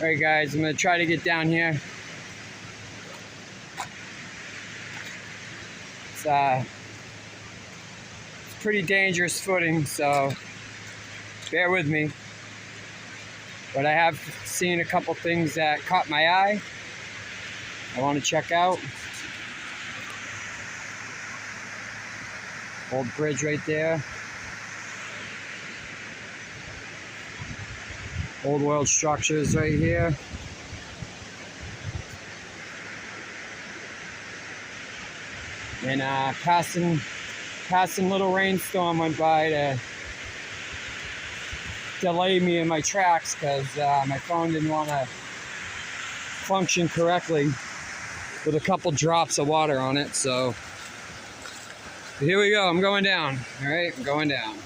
Alright guys, I'm going to try to get down here. It's pretty dangerous footing, so bear with me. But I have seen a couple things that caught my eye I want to check out. Old bridge right there. Old world structures right here. And passing little rainstorm went by to delay me in my tracks because my phone didn't want to function correctly with a couple drops of water on it. So here we go. I'm going down. All right, I'm going down.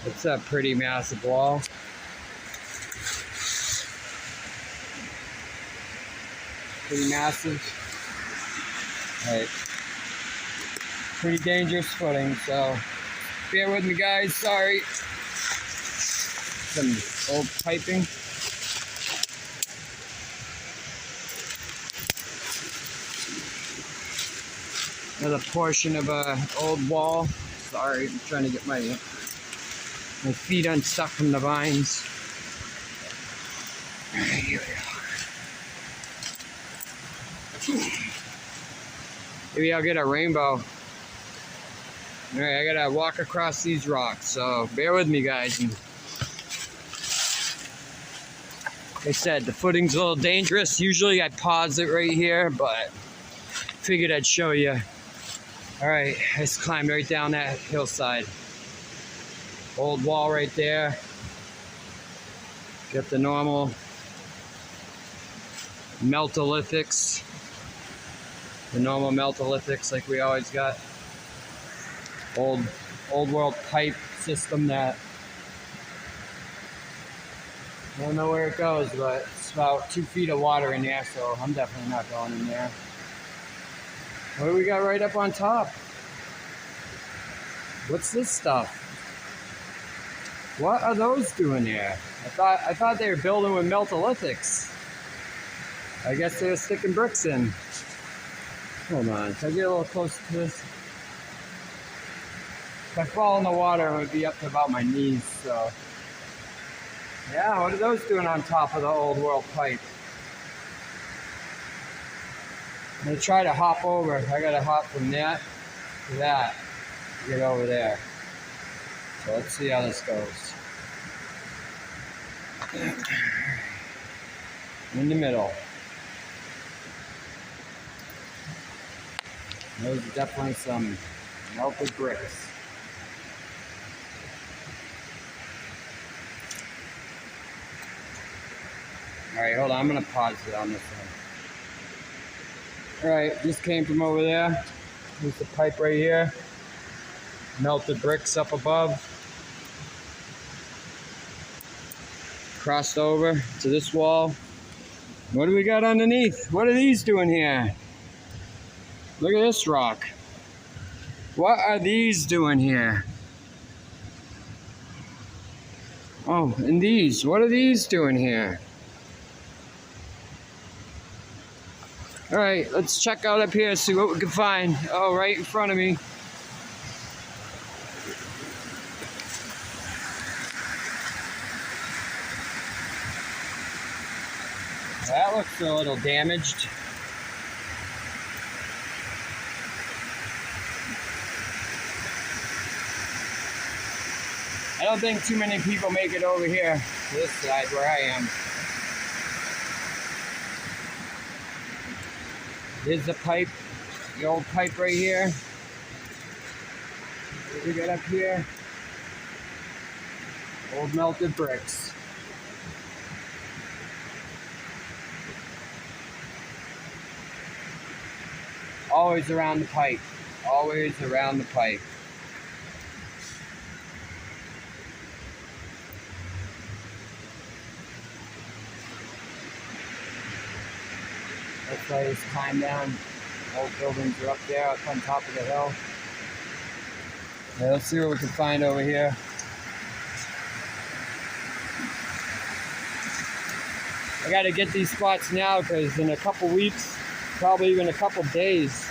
It's a pretty massive wall. Pretty massive. All right. Pretty dangerous footing, so bear with me guys, sorry. Some old piping. Another portion of a old wall. Sorry, I'm trying to get my feet unstuck from the vines. All right, here we go. Maybe I'll get a rainbow. All right, I gotta walk across these rocks, so bear with me, guys. And like I said, the footing's a little dangerous. Usually I pause it right here, but figured I'd show you. All right, I just climbed right down that hillside. Old wall right there. Got the normal meltolithics. The normal meltolithics like we always got. Old world pipe system that I don't know where it goes, but it's about 2 feet of water in there, so I'm definitely not going in there. What do we got right up on top? What's this stuff? What are those doing here? I thought they were building with meltolithics. I guess they were sticking bricks in. Hold on, can I get a little closer to this? If I fall in the water, it would be up to about my knees, so. Yeah, what are those doing on top of the old world pipe? I'm gonna try to hop over. I gotta hop from that to that to get over there. So let's see how this goes. In the middle. Those are definitely some melted bricks. Alright, hold on, I'm gonna pause it on this one. Alright, just came from over there. There's the pipe right here. Melted bricks up above. Crossed over to this wall. What do we got underneath? What are these doing here? Look at this rock. What are these doing here? Oh, and these. What are these doing here? All right, let's check out up here, see what we can find. Oh, right in front of me. That looks a little damaged. I don't think too many people make it over here to this side where I am. Here's the pipe, the old pipe right here. What do we got up here? Old melted bricks. Always around the pipe. Always around the pipe. Let's just climb down Old buildings are up there, up on top of the hill. Yeah, let's see what we can find over here. I got to get these spots now because in a couple weeks, probably even a couple days,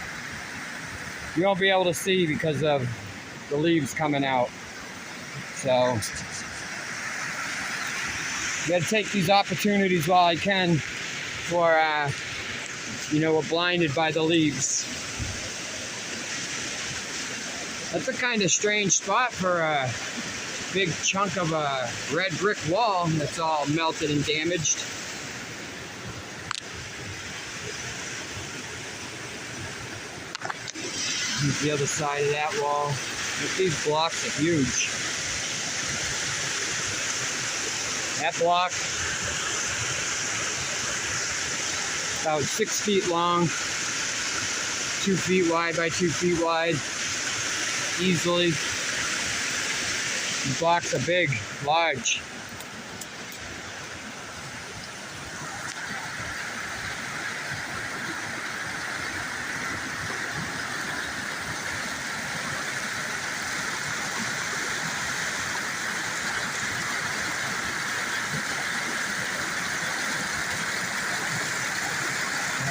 you won't be able to see because of the leaves coming out. So, got to take these opportunities while I can for, we're blinded by the leaves. That's a kind of strange spot for a big chunk of a red brick wall that's all melted and damaged. Here's the other side of that wall. These blocks are huge. That block, about 6 feet long, 2 feet wide by 2 feet wide, easily. The blocks are big, large.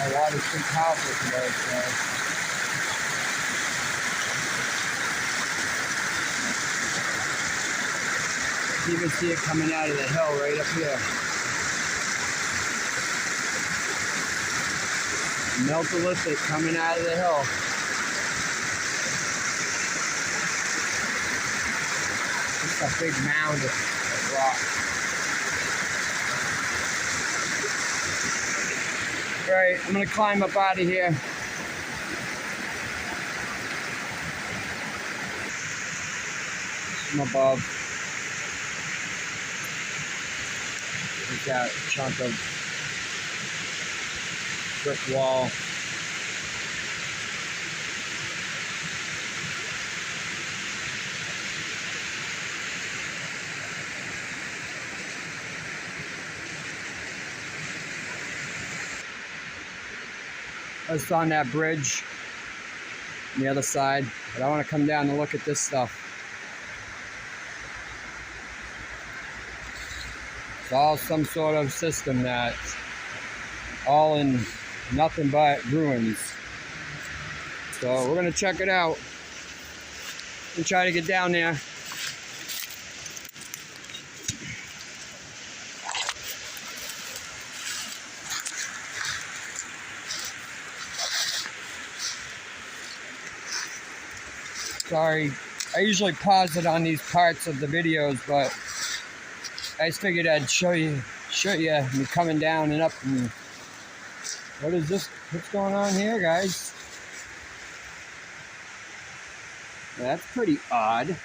The water's pretty powerful today, so. You can see it coming out of the hill right up here. Meltolithic coming out of the hill. Just a big mound of rock. Right, I'm gonna climb up out of here. From above. There's that chunk of brick wall. I was on that bridge on the other side, but I want to come down and look at this stuff. It's all some sort of system that's all in nothing but ruins. So we're gonna check it out and try to get down there. Sorry, I usually pause it on these parts of the videos, but I just figured I'd show you me coming down and up. And what is this? What's going on here, guys? That's pretty odd.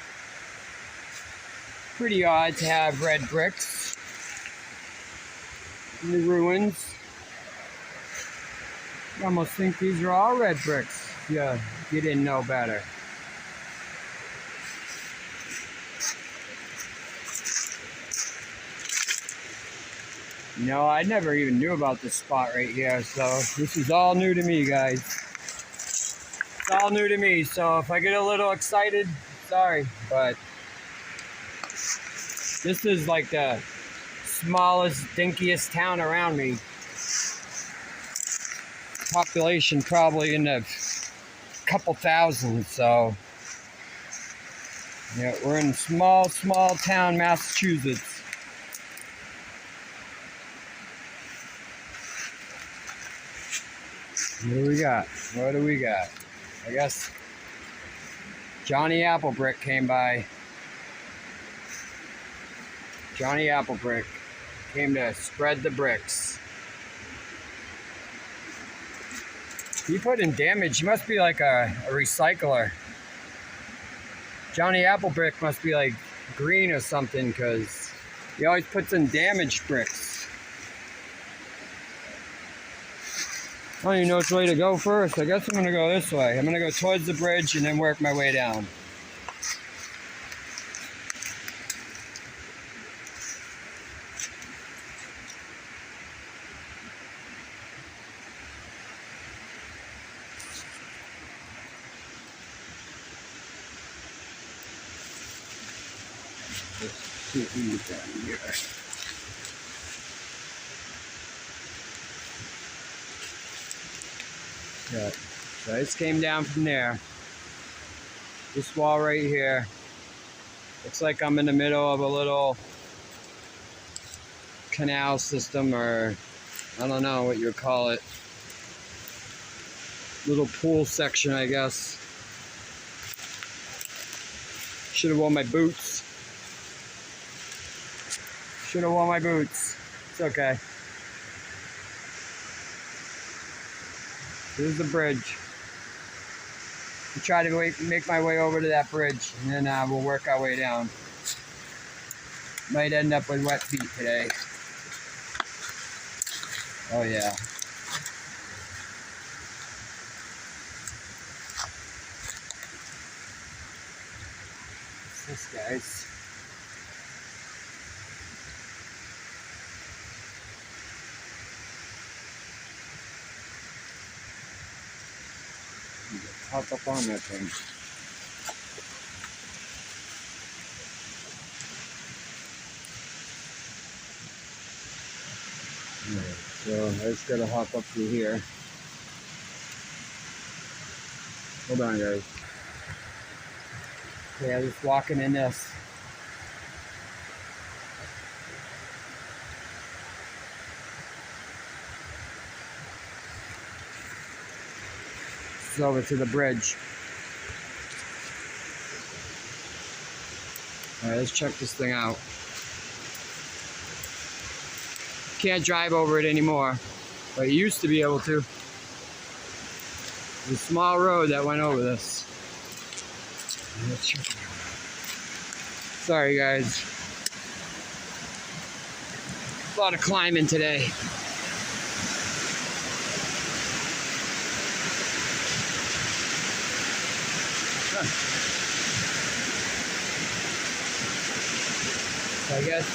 Pretty odd to have red bricks in the ruins. I almost think these are all red bricks. Yeah, you didn't know better. No, I never even knew about this spot right here, so this is all new to me, guys. It's all new to me, so if I get a little excited, sorry, but this is like the smallest, dinkiest town around me. Population probably in the couple thousand, so yeah, we're in small town, Massachusetts. What do we got? What do we got? I guess Johnny Applebrick came by. Johnny Applebrick came to spread the bricks. He put in damage. He must be like a recycler. Johnny Applebrick must be like green or something because he always puts in damaged bricks. I don't even know which way to go first. I guess I'm going to go this way. I'm going to go towards the bridge and then work my way down. Let's see what we got down here. Yeah. So this came down from there. This wall right here. Looks like I'm in the middle of a little canal system, or I don't know what you call it. Little pool section, I guess. Should have worn my boots. Should have worn my boots. It's okay. This is the bridge. I'll try to make my way over to that bridge, and then we'll work our way down. Might end up with wet feet today. Oh yeah. What's this, guys? Hop up on that thing. Alright, so I just gotta hop up through here. Hold on, guys. Okay, I'm just walking in this. This is over to the bridge. Alright, let's check this thing out. Can't drive over it anymore, but you used to be able to. There's a small road that went over this. Let's check it out. Sorry, guys. A lot of climbing today. Huh. So I guess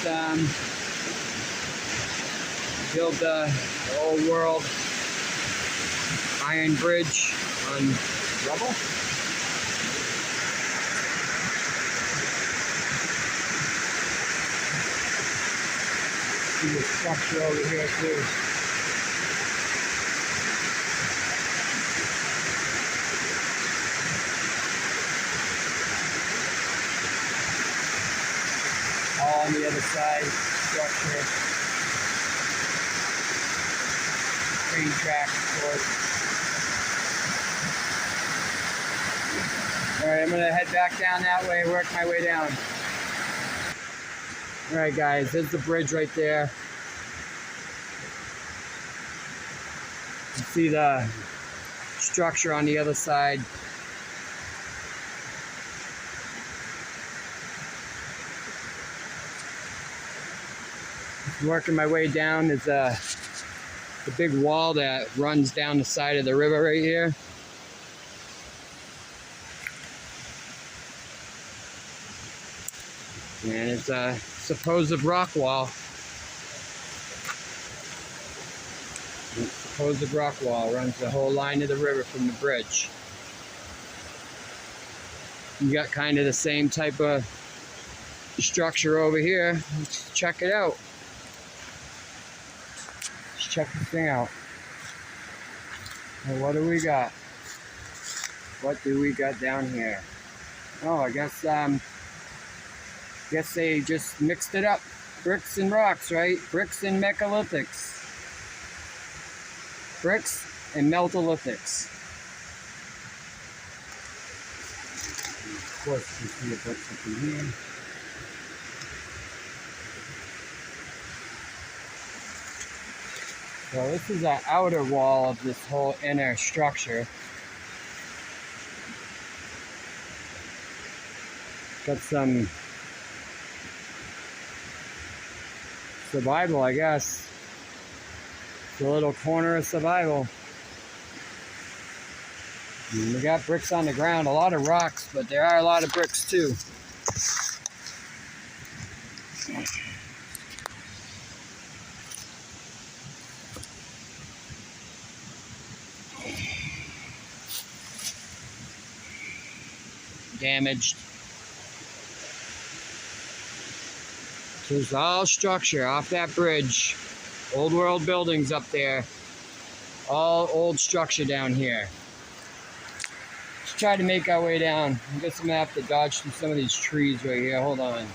build the old world iron bridge on rubble. See the structure over here too. All on the other side, structure. Train track, of course. Alright, I'm gonna head back down that way, work my way down. Alright guys, there's the bridge right there. You see the structure on the other side. Working my way down is the big wall that runs down the side of the river right here. And it's a supposed rock wall. The supposed rock wall runs the whole line of the river from the bridge. You got kind of the same type of structure over here. Let's check it out. Let's check this thing out. Well, what do we got? What do we got down here? Oh, I guess they just mixed it up. Bricks and rocks, right? Bricks and megalithics. Bricks and meltolithics. Of course, you can see a bricks up in here. So this is the outer wall of this whole inner structure. Got some survival, I guess. It's a little corner of survival. And we got bricks on the ground, a lot of rocks, but there are a lot of bricks too. Damaged. There's all structure off that bridge. Old world buildings up there. All old structure down here. Let's try to make our way down. I guess I'm gonna have to dodge through some of these trees right here. Hold on.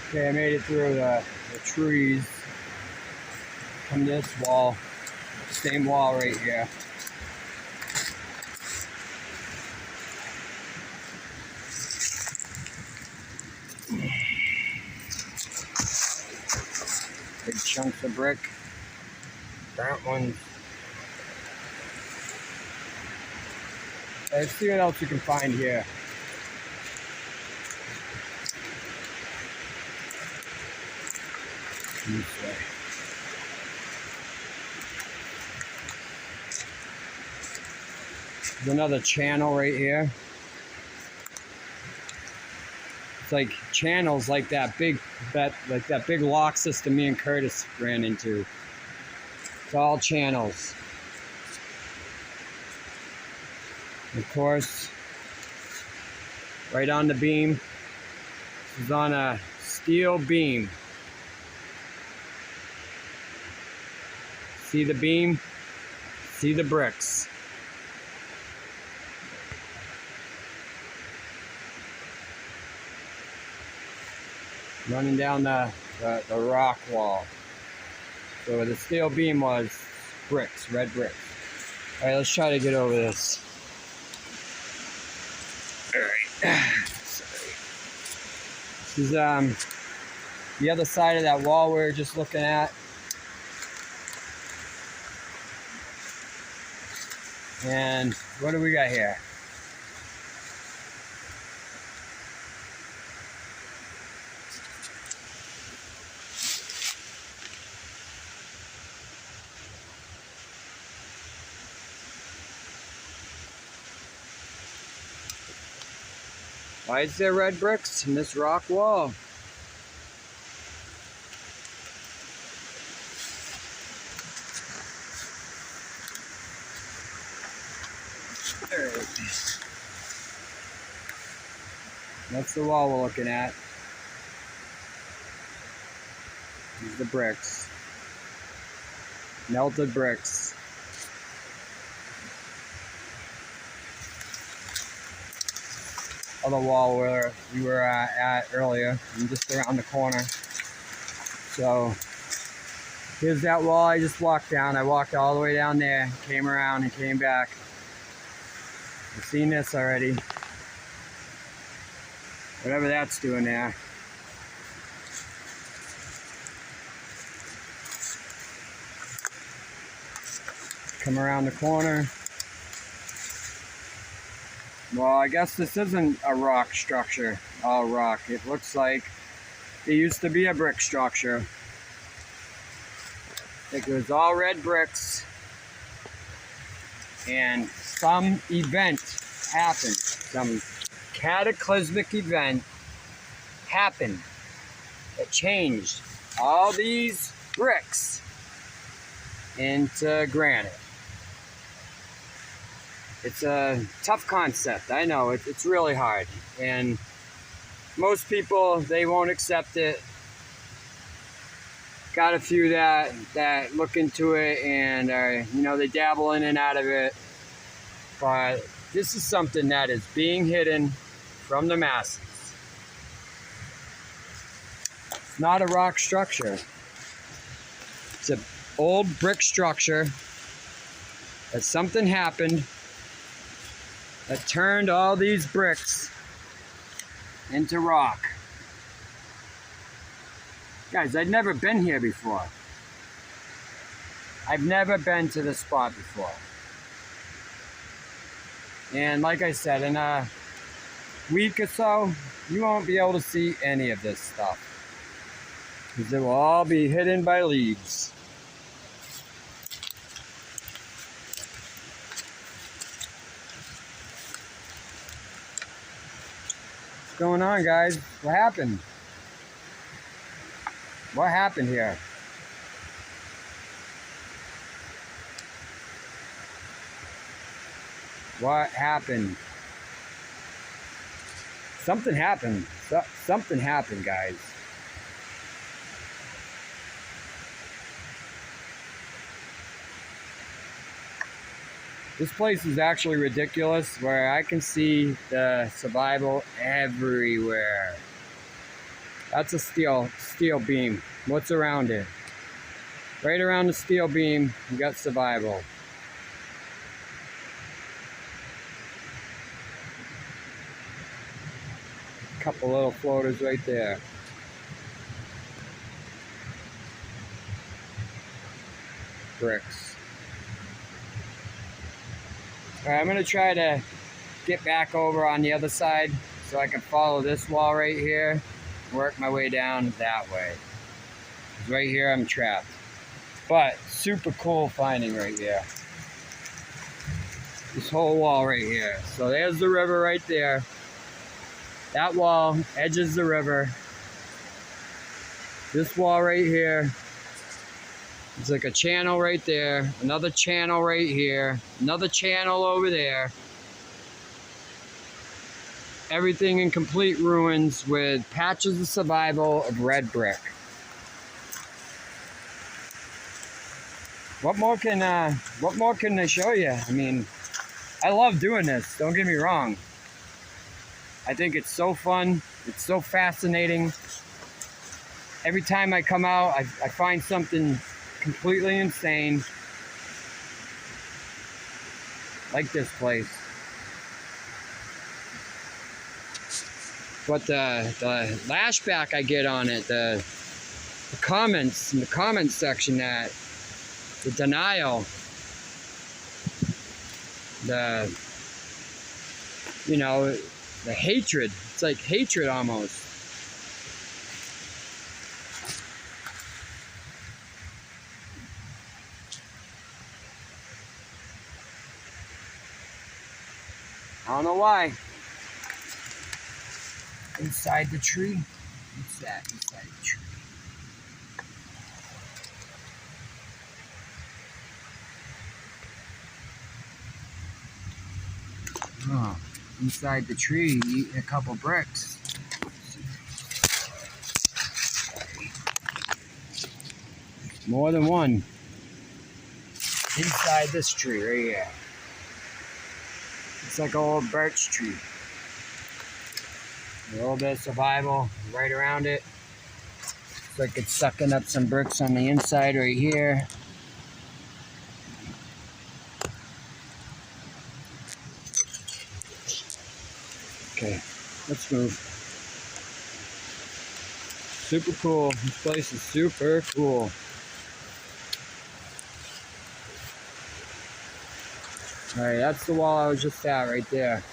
Okay, I made it through the trees. Come this wall. Same wall right here. Big chunks of brick. Burnt ones. Let's see what else we can find here. This way. There's another channel right here. It's like channels like that big lock system me and Curtis ran into. It's all channels. Of course, right on the beam. This is on a steel beam. See the beam? See the bricks. Running down the rock wall. So where the steel beam was, bricks, red bricks. All right, let's try to get over this. All right. Sorry. This is the other side of that wall we were just looking at. And what do we got here? Why is there red bricks in this rock wall? That's the wall we're looking at. These are the bricks. Melted bricks. Other wall where we were at earlier, and just around the corner. So here's that wall I just walked down. I walked all the way down there, came around and came back. You've seen this already. Whatever that's doing there. Come around the corner. Well, I guess this isn't a rock structure, all rock. It looks like it used to be a brick structure. It was all red bricks. And some event happened. Some cataclysmic event happened that changed all these bricks into granite. It's a tough concept, I know, it's really hard, and most people, they won't accept it. Got a few that look into it and are, they dabble in and out of it, but this is something that is being hidden from the masses. It's not a rock structure. It's an old brick structure that something happened that turned all these bricks into rock. Guys, I'd never been here before. I've never been to this spot before. And like I said, in a week or so, you won't be able to see any of this stuff, because it will all be hidden by leaves. What's going on, guys? What happened? What happened here? What happened? Something happened. Something happened, guys. This place is actually ridiculous, where I can see the survival everywhere. That's a steel beam. What's around it? Right around the steel beam, you got survival. A couple little floaters right there. Bricks. All right, I'm gonna try to get back over on the other side so I can follow this wall right here, work my way down that way. 'Cause right here I'm trapped. But super cool finding right here. This whole wall right here. So there's the river right there. That wall edges the river. This wall right here. It's like a channel right there, another channel right here, another channel over there. Everything in complete ruins with patches of survival of red brick. What more can I show you? I mean, I love doing this, don't get me wrong. I think it's so fun, it's so fascinating. Every time I come out, I find something completely insane, like this place. But the lashback I get on it, the comments in the comments section, that the denial, the hatred. It's like hatred almost. I don't know why. Inside the tree? What's that inside the tree? Oh, inside the tree, eating a couple bricks. More than one. Inside this tree right here. It's like an old birch tree. A little bit of survival right around it. Looks like it's sucking up some bricks on the inside right here. Okay, let's move. Super cool. This place is super cool. Alright, that's the wall I was just at right there.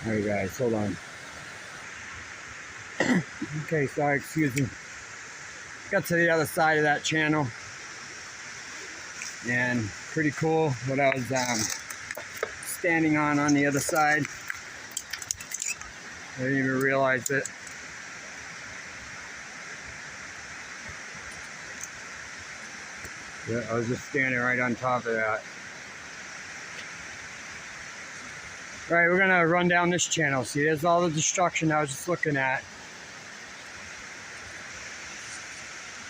Alright guys, hold on. Okay, sorry, excuse me. Got to the other side of that channel. And pretty cool what I was standing on the other side. I didn't even realize it. Yeah, I was just standing right on top of that. Alright, we're gonna run down this channel. See, there's all the destruction I was just looking at.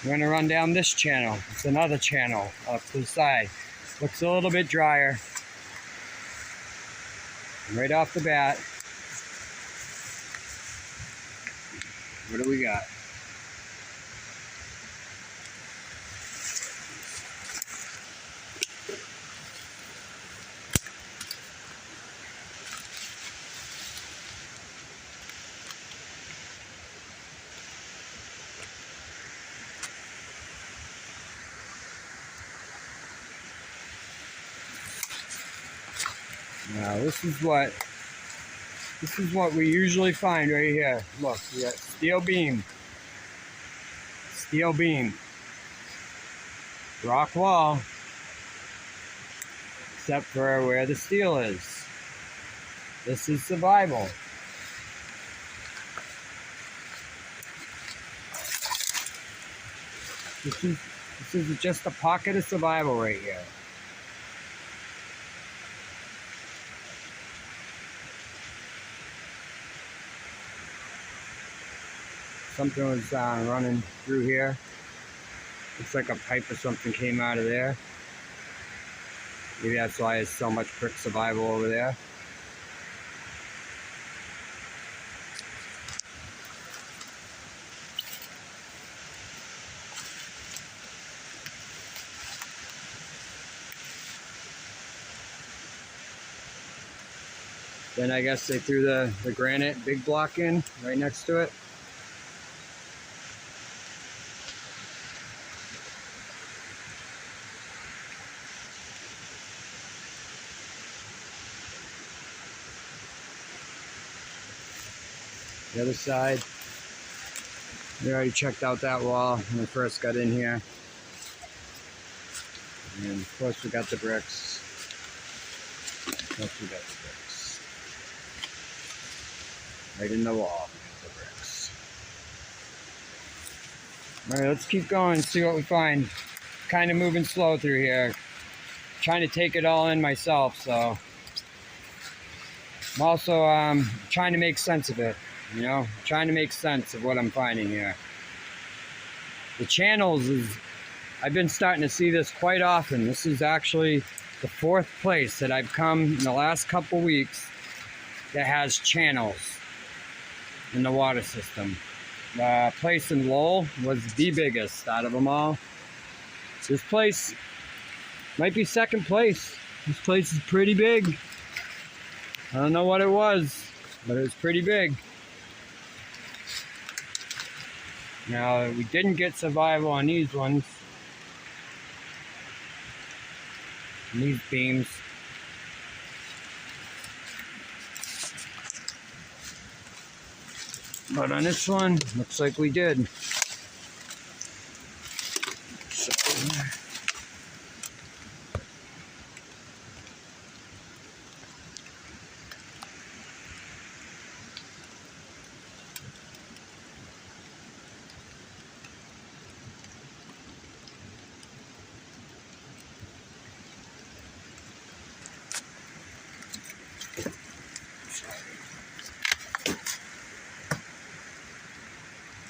We're gonna run down this channel. It's another channel up to the side. Looks a little bit drier. Right off the bat. What do we got? Now this is what we usually find right here. Look, we got steel beam, rock wall, except for where the steel is. This is survival. This is just a pocket of survival right here. Something was running through here. Looks like a pipe or something came out of there. Maybe that's why there's so much brick survival over there. Then I guess they threw the granite big block in right next to it. The other side, we already checked out that wall when we first got in here. And of course we got the bricks. Right in the wall, the bricks. Alright, let's keep going and see what we find. Kind of moving slow through here. Trying to take it all in myself, so. I'm also trying to make sense of it. You know, trying to make sense of what I'm finding here. The channels I've been starting to see this quite often. This is actually the 4th place that I've come in the last couple weeks that has channels in the water system. The place in Lowell was the biggest out of them all. This place might be 2nd place. This place is pretty big. I don't know what it was, but it was pretty big. Now, we didn't get survival on these ones. And these beams. But on this one, looks like we did. So,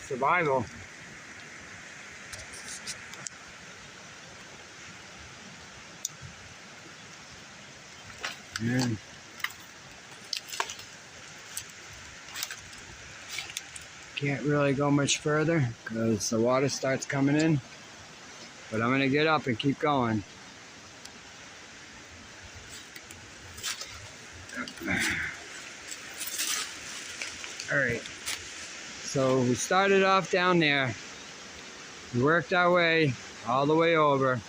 survival. And can't really go much further because the water starts coming in. But I'm gonna get up and keep going. All right. So we started off down there. We worked our way all the way over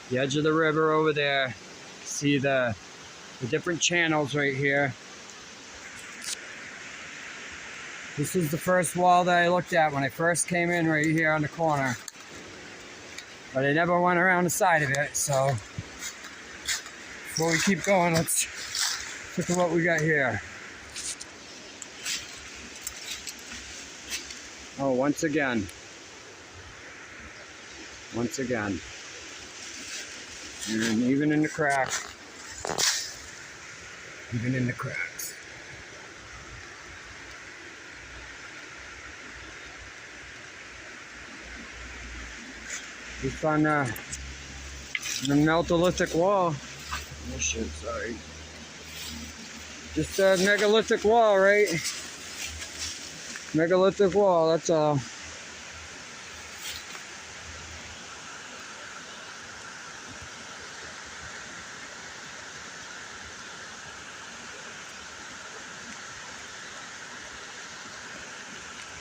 the edge of the river over there. See the different channels right here. This is the first wall that I looked at when I first came in, right here on the corner. But I never went around the side of it, so before we keep going, let's look at what we got here. Oh, once again. And even in the cracks. We found the Neolithic wall. Oh shit, sorry. Just a megalithic wall, right? Megalithic wall, that's all.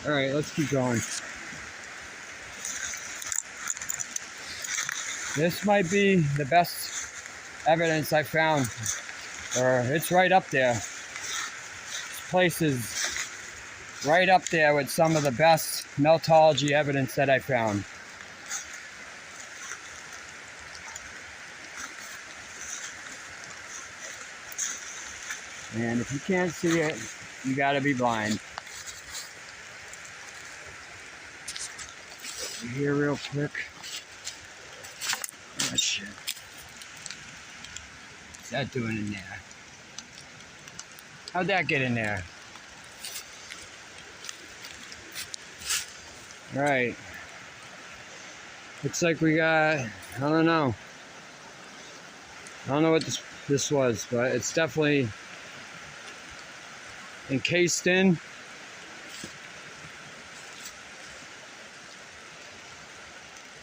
All right, let's keep going. This might be the best evidence I found Or it's right up there. This place is right up there with some of the best meltology evidence that I found. And if you can't see it, you gotta be blind. Here real quick. Oh shit. What's that doing in there? How'd that get in there? Alright. Looks like we got, I don't know. I don't know what this was, but it's definitely encased in.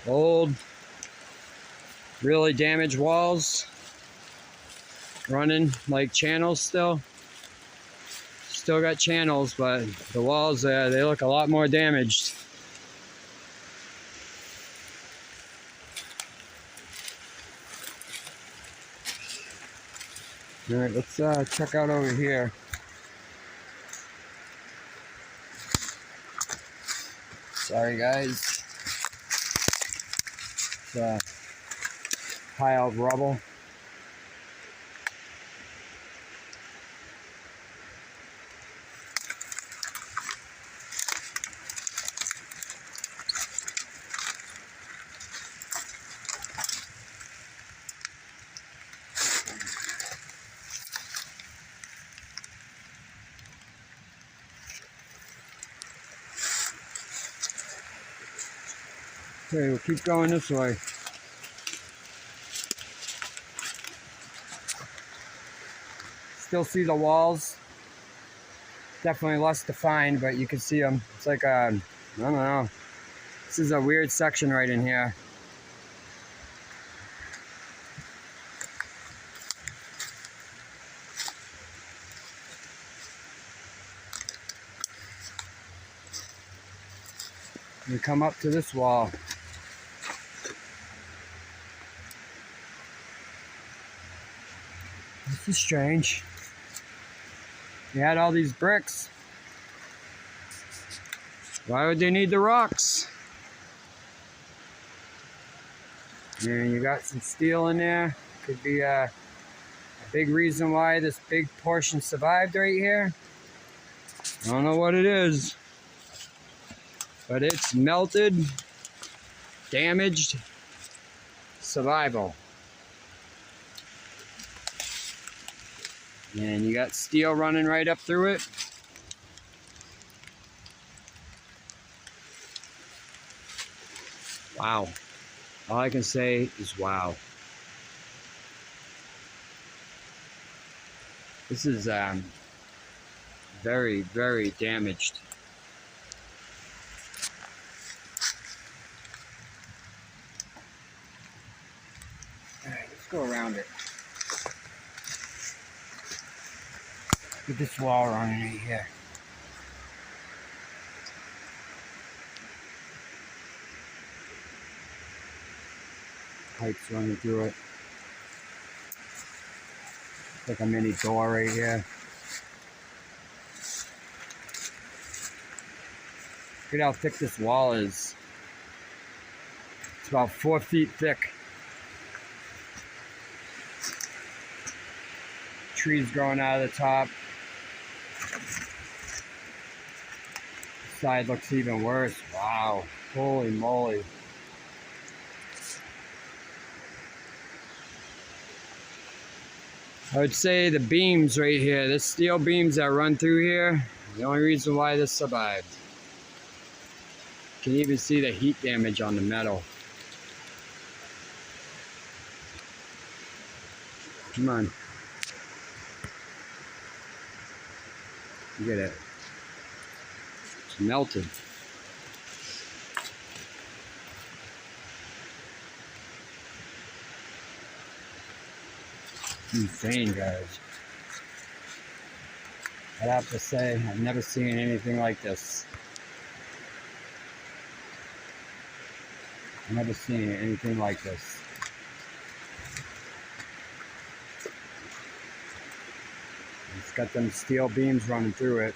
Old, really damaged walls. Running like channels still. Still got channels, but the walls, they look a lot more damaged. All right, let's check out over here. Sorry guys. It's a pile of rubble. Okay, we'll keep going this way. Still see the walls. Definitely less defined, but you can see them. It's like I don't know. This is a weird section right in here. We come up to this wall. This is strange. You had all these bricks. Why would they need the rocks? And you got some steel in there. Could be a big reason why this big portion survived right here. I don't know what it is, but it's melted, damaged, survival. And you got steel running right up through it. Wow. All I can say is wow. This is very, very damaged. All right, let's go around it. Get this wall running right here. Pipes running through it. Like a mini door right here. Look at how thick this wall is. It's about 4 feet thick. Trees growing out of the top. This side looks even worse. Wow. Holy moly. I would say the beams right here, the steel beams that run through here, the only reason why this survived. You can even see the heat damage on the metal. Come on. Look at it. It's melted. Insane, guys. I'd have to say, I've never seen anything like this. I've never seen anything like this. got them steel beams running through it,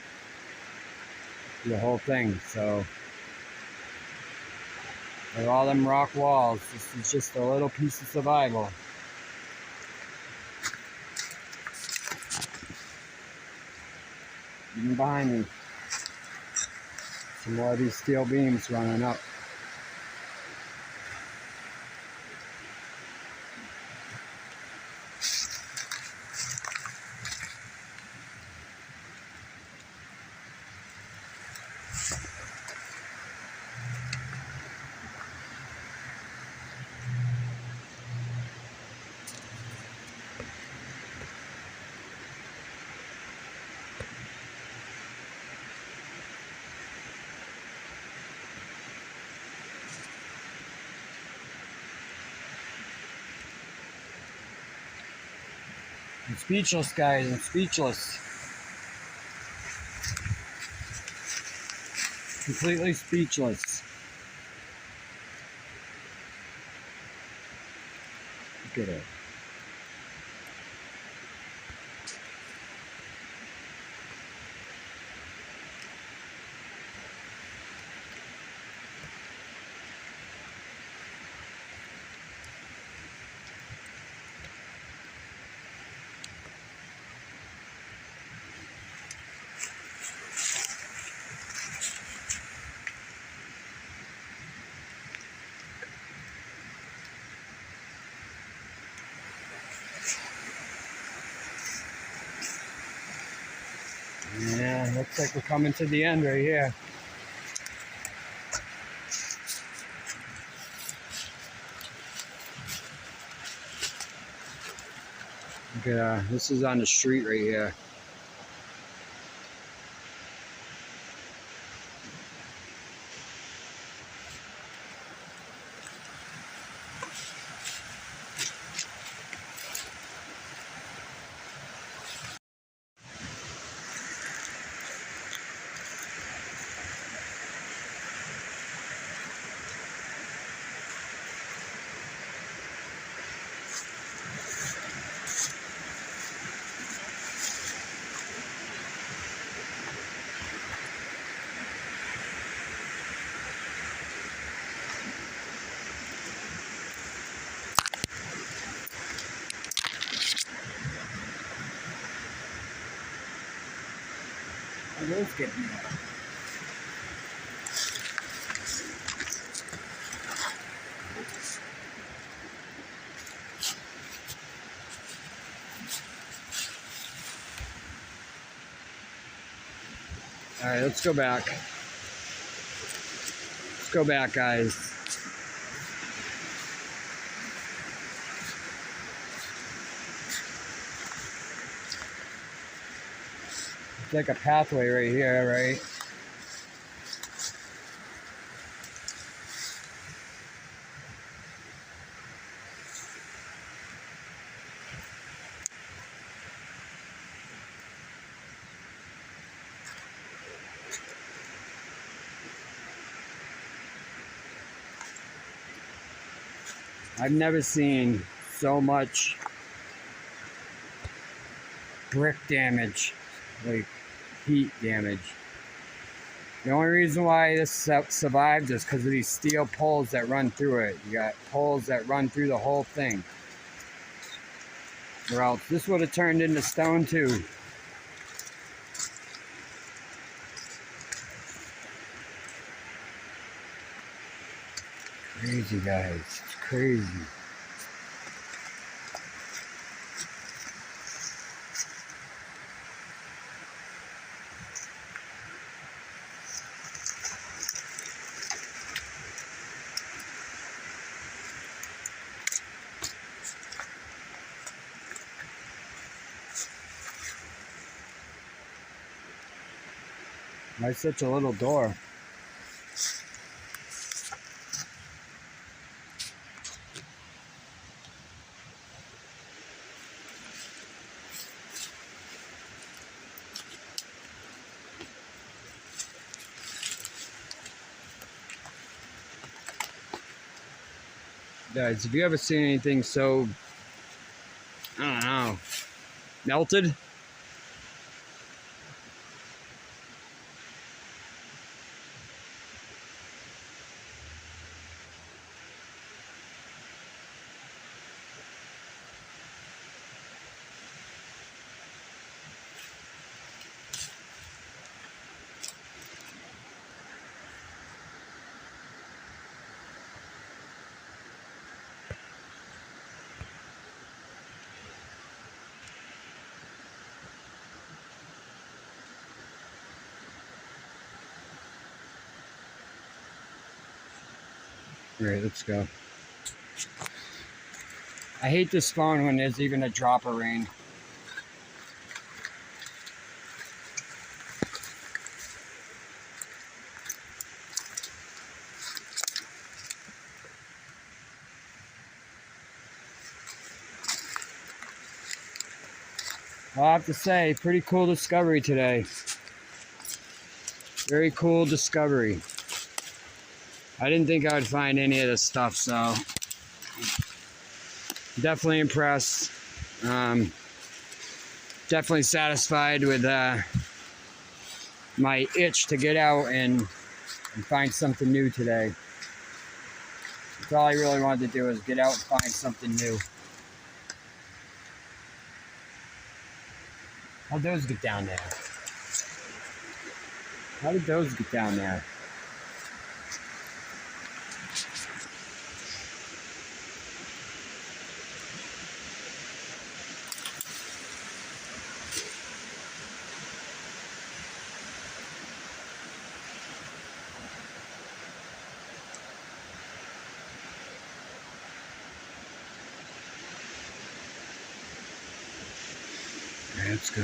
the whole thing. So with all them rock walls, this is just a little piece of survival. Even behind me, some more of these steel beams running up. I'm speechless, guys. I'm speechless. Completely speechless. Look at it. Yeah, looks like we're coming to the end right here. Look at this is on the street right here. It is getting there. All right, let's go back. Let's go back, guys. It's like a pathway right here, right? I've never seen so much brick damage, like heat damage. The only reason why this survived is because of these steel poles that run through it. You got poles that run through the whole thing. Or else this would have turned into stone too. Crazy, guys. It's crazy. Why such a little door? Guys, have you ever seen anything so, I don't know, melted? All right, let's go. I hate this phone when there's even a drop of rain. Well, I have to say, pretty cool discovery today. Very cool discovery. I didn't think I would find any of this stuff, so definitely impressed. Definitely satisfied with my itch to get out and find something new today. That's all I really wanted to do, is get out and find something new. How'd those get down there? How did those get down there? All right, let's go.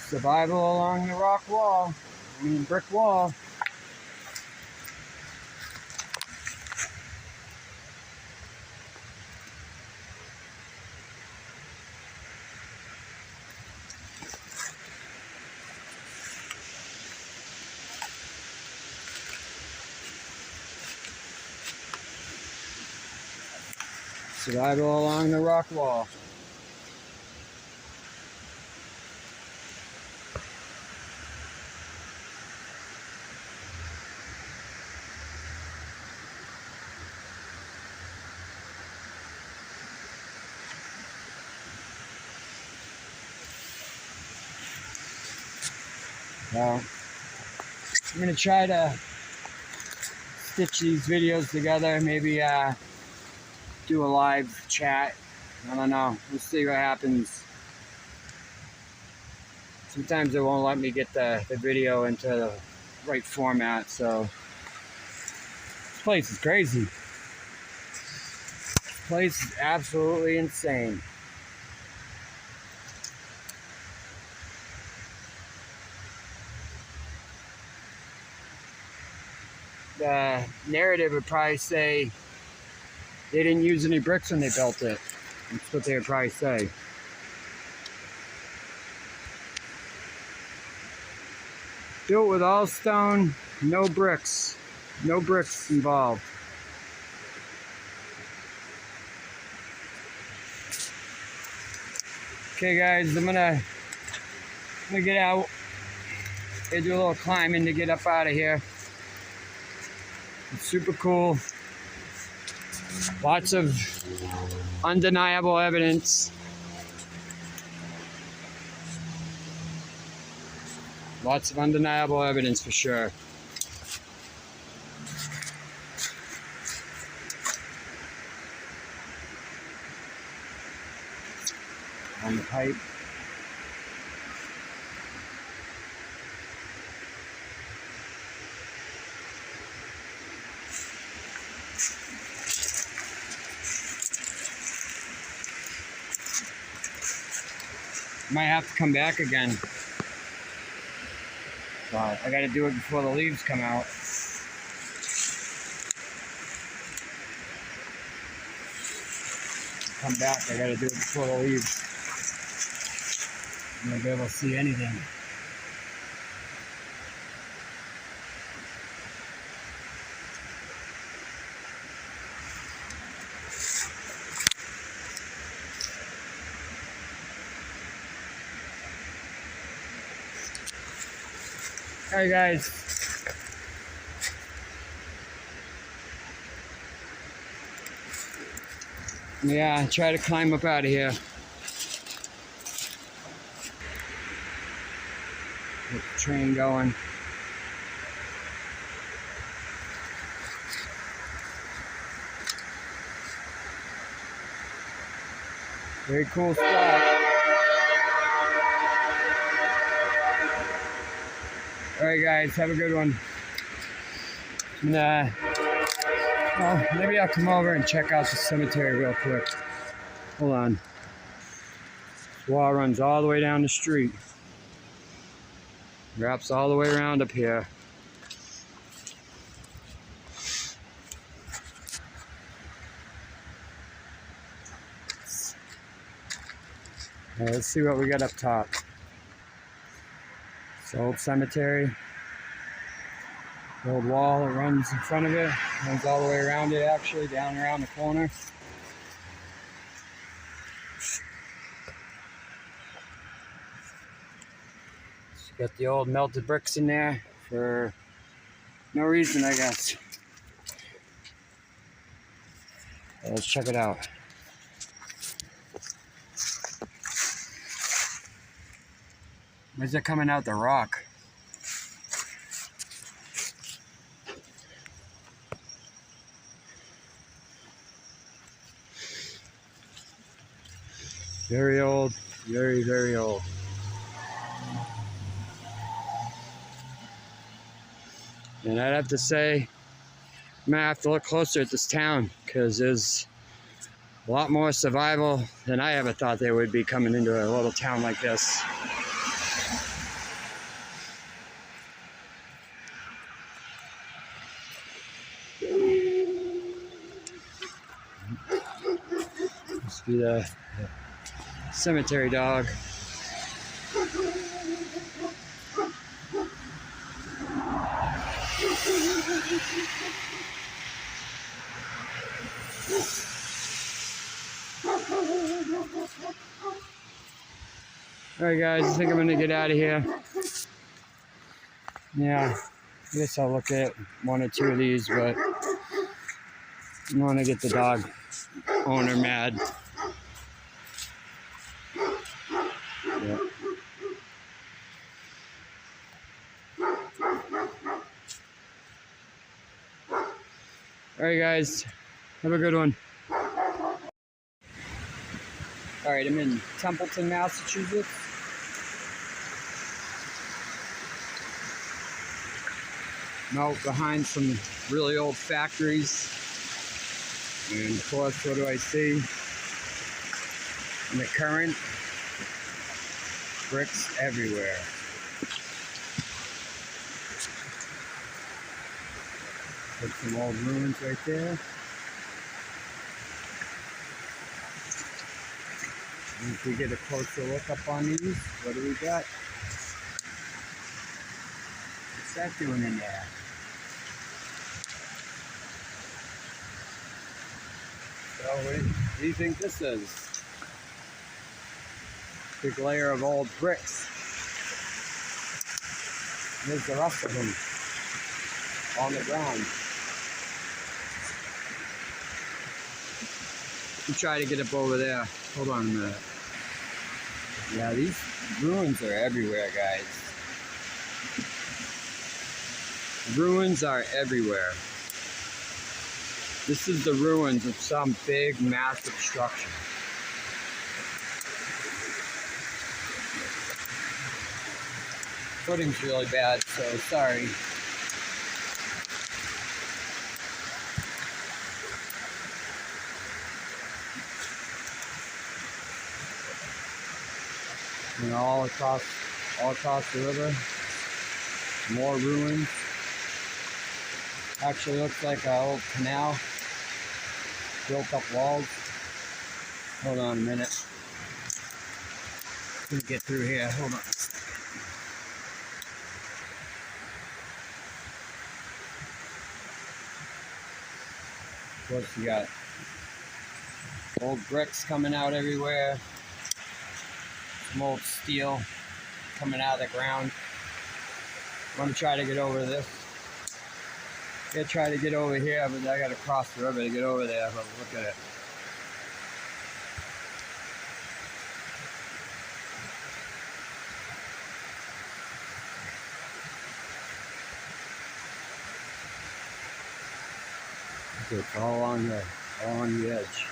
Survival along the rock wall. Brick wall. Survival along the rock wall. Well, I'm gonna try to stitch these videos together. Maybe do a live chat. I don't know. We'll see what happens. Sometimes it won't let me get the video into the right format, so this place is crazy. This place is absolutely insane. The narrative would probably say they didn't use any bricks when they built it. That's what they would probably say. Built with all stone, no bricks. No bricks involved. Okay guys, I'm gonna get out. Gonna do a little climbing to get up out of here. It's super cool. Lots of undeniable evidence. Lots of undeniable evidence for sure. On the pipe. Might have to come back again. But I gotta do it before the leaves come out. Come back, I gotta do it before the leaves. I'm gonna be able to see anything. Alright guys. Yeah, try to climb up out of here. Get the train going. Very cool spot. Alright guys, have a good one. And, well, maybe I'll come over and check out the cemetery real quick. Hold on. This wall runs all the way down the street. Wraps all the way around up here. Let's see what we got up top. It's old cemetery. The old wall that runs in front of it. Runs all the way around it actually, down around the corner. So got the old melted bricks in there for no reason, I guess. Let's check it out. Where's it coming out the rock? Very old, very, very old. And I'd have to say, I'm gonna have to look closer at this town because there's a lot more survival than I ever thought there would be coming into a little town like this. Must be the cemetery dog. Alright guys, I think I'm gonna get out of here. Yeah, I guess I'll look at one or two of these, but I don't want to get the dog owner mad. Yeah. Alright guys, have a good one. Alright, I'm in Templeton, Massachusetts. I'm out behind some really old factories. And of course, what do I see? In the current, bricks everywhere. Put some old ruins right there. And if we get a closer look up on these, what do we got? What's that doing in there? So what do you think this is? Big layer of old bricks. There's the rest of them on the ground. Let me try to get up over there. Hold on a minute. Yeah, these ruins are everywhere, guys. Ruins are everywhere. This is the ruins of some big, massive structure. Footing's really bad, so sorry. You know, all across the river, more ruins. Actually looks like an old canal, built up walls. Hold on a minute. Let me get through here. Hold on. Of course, you got old bricks coming out everywhere. Some old steel coming out of the ground. I'm gonna try to get over this. I'm gonna try to get over here, but I gotta cross the river to get over there. But look at it. It's all along the edge.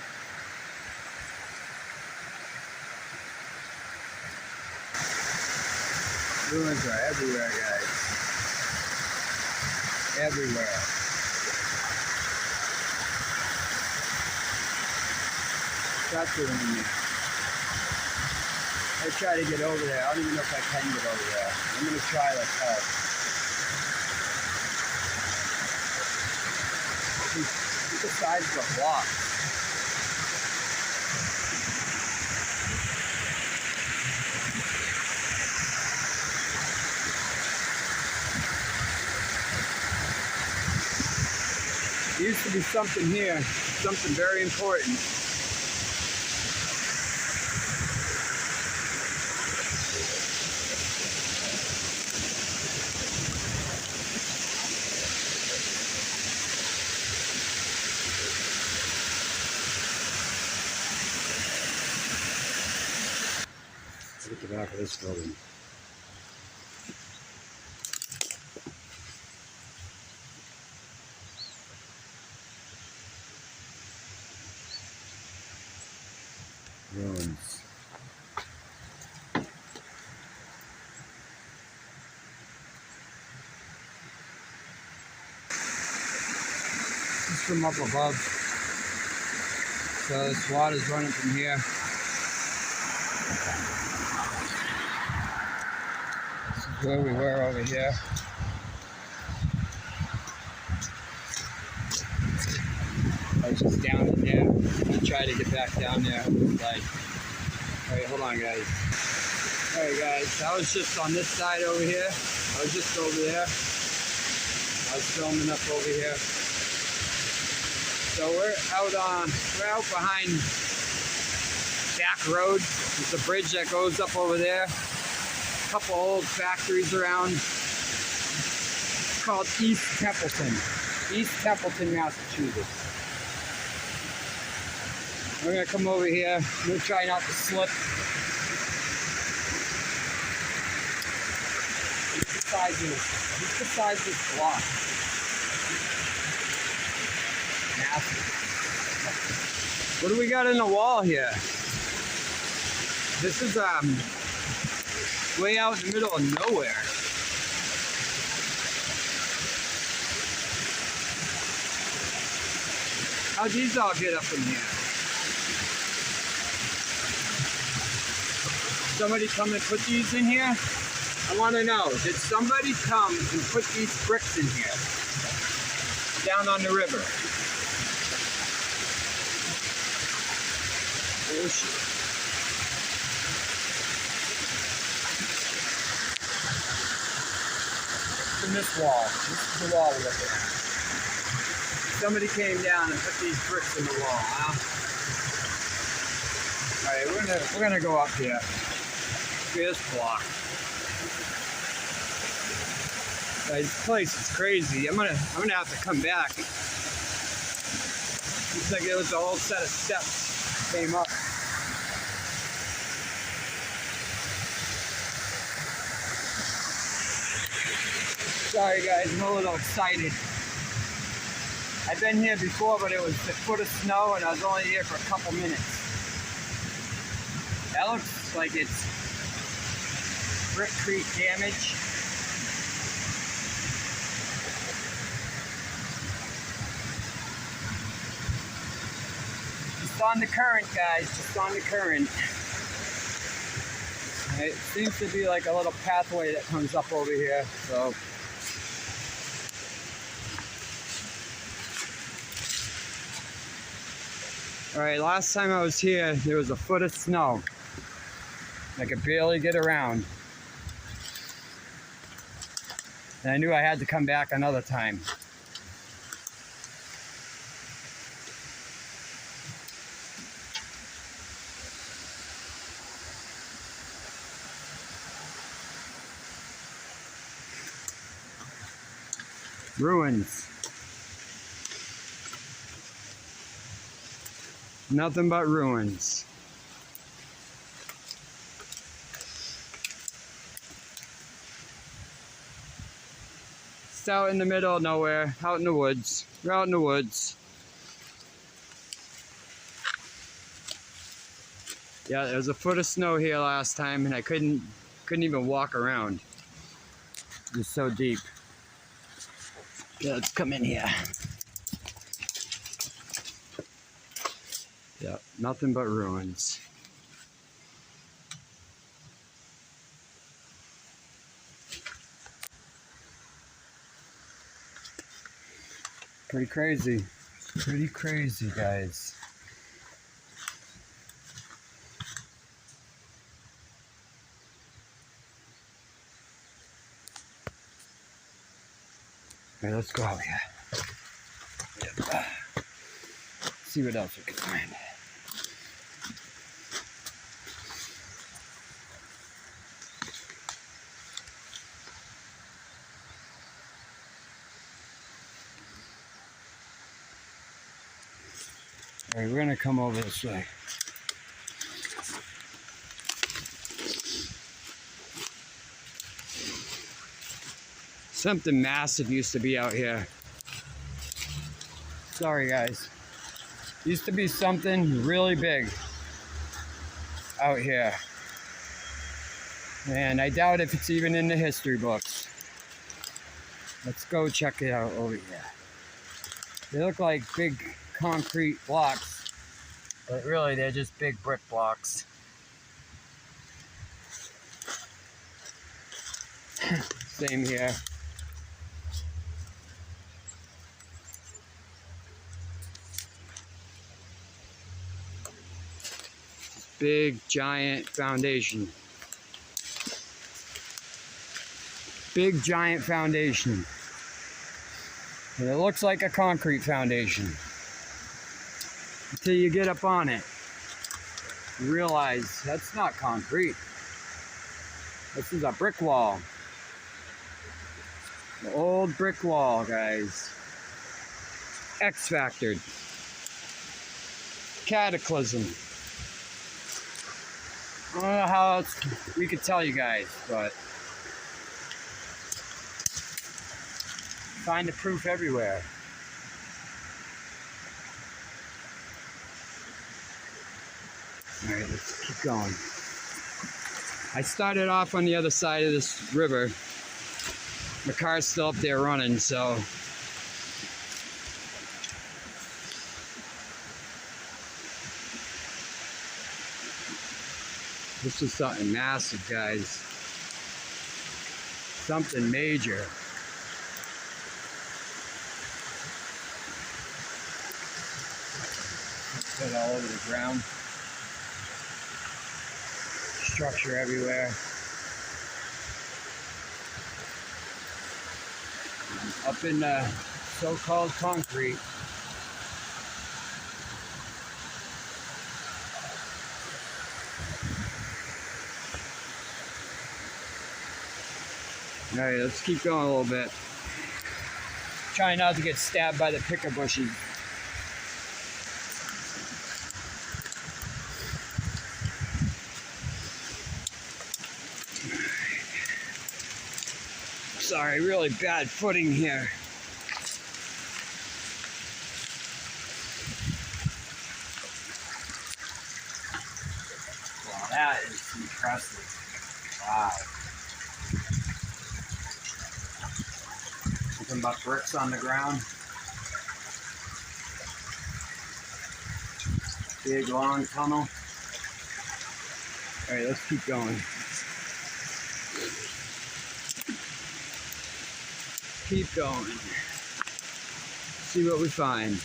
Ruins are everywhere, guys. Everywhere. That's the one there. I try to get over there. I don't even know if I can get over there. I'm gonna try like hell. Look at the size of the block. There used to be something here, something very important. Look at the back of this building. Ruins. This is from up above. So this water's running from here. This is where we were over here. I was just down in there. I'll try to get back down there. Like, alright, hold on, guys. Alright, guys, I was just on this side over here. I was just over there. I was filming up over here. So we're out behind Back Road. There's a bridge that goes up over there. A couple old factories around. It's called East Templeton. East Templeton, Massachusetts. We're gonna come over here. We'll try not to slip. Look the size of this block. Massive. What do we got in the wall here? This is way out in the middle of nowhere. How'd these all get up in here? Somebody come and put these in here? I want to know, did somebody come and put these bricks in here? Down on the river. Oh shit. In this wall. This is the wall we're looking at. Somebody came down and put these bricks in the wall, huh? Alright, we're gonna go up here. Look at this block. This place is crazy. I'm gonna have to come back. Looks like it was a whole set of steps came up. Sorry guys, I'm a little excited. I've been here before, but it was a foot of snow and I was only here for a couple minutes. That looks like it's Brick Creek damage. Just on the current, guys, just on the current. It seems to be like a little pathway that comes up over here, so. All right, last time I was here, there was a foot of snow. I could barely get around. And I knew I had to come back another time. Ruins. Nothing but ruins. It's out in the middle of nowhere, out in the woods. We're out in the woods. Yeah, there was a foot of snow here last time and I couldn't even walk around. It was so deep. Yeah, let's come in here. Yeah, nothing but ruins. Pretty crazy. Pretty crazy, guys. All right, let's go out here. Yep. See what else we can find. All right, we're gonna come over this way. Something massive used to be out here. Sorry, guys. Used to be something really big out here. And I doubt if it's even in the history books. Let's go check it out over here. They look like big concrete blocks, but really they're just big brick blocks. Same here. Big giant foundation. Big giant foundation. And it looks like a concrete foundation. Until you get up on it, you realize that's not concrete. This is a brick wall. An old brick wall, guys. X-factored. Cataclysm. I don't know how else we could tell you guys, but find the proof everywhere. All right, let's keep going. I started off on the other side of this river. My car's still up there running, so this is something massive, guys. Something major. Put it all over the ground. Structure everywhere. Up in the so-called concrete. All right, let's keep going a little bit. Try not to get stabbed by the picker bushes. Sorry, really bad footing here. Wow, that is impressive. Wow. Nothing but bricks on the ground. Big long tunnel. All right, let's keep going. Keep going. See what we find.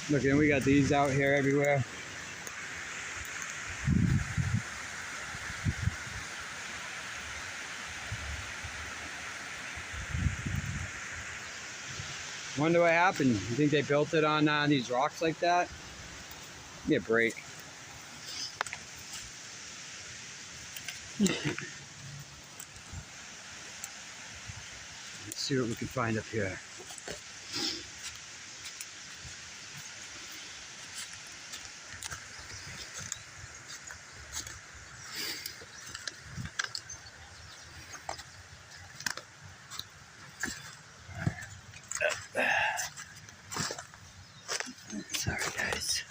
Look, and we got these out here everywhere. Wonder what happened. You think they built it on these rocks like that? Give me a break. Let's see what we can find up here. Sorry, guys.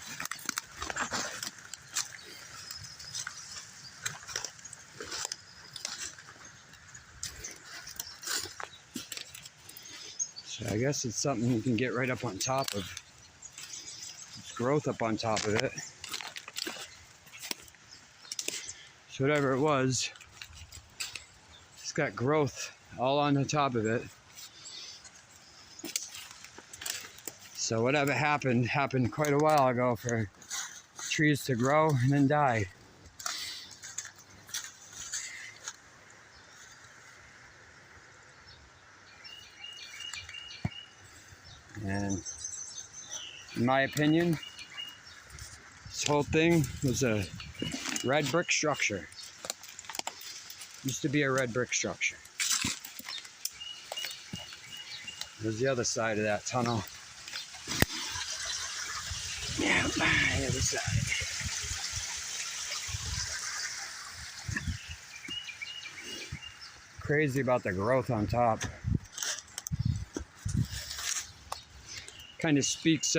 So I guess it's something you can get right up on top of. It's growth up on top of it. So whatever it was, it's got growth all on the top of it. So whatever happened quite a while ago for trees to grow and then die. And in my opinion, this whole thing was a red brick structure. Used to be a red brick structure. There's the other side of that tunnel. Yeah, the other side. Crazy about the growth on top. Kind of speaks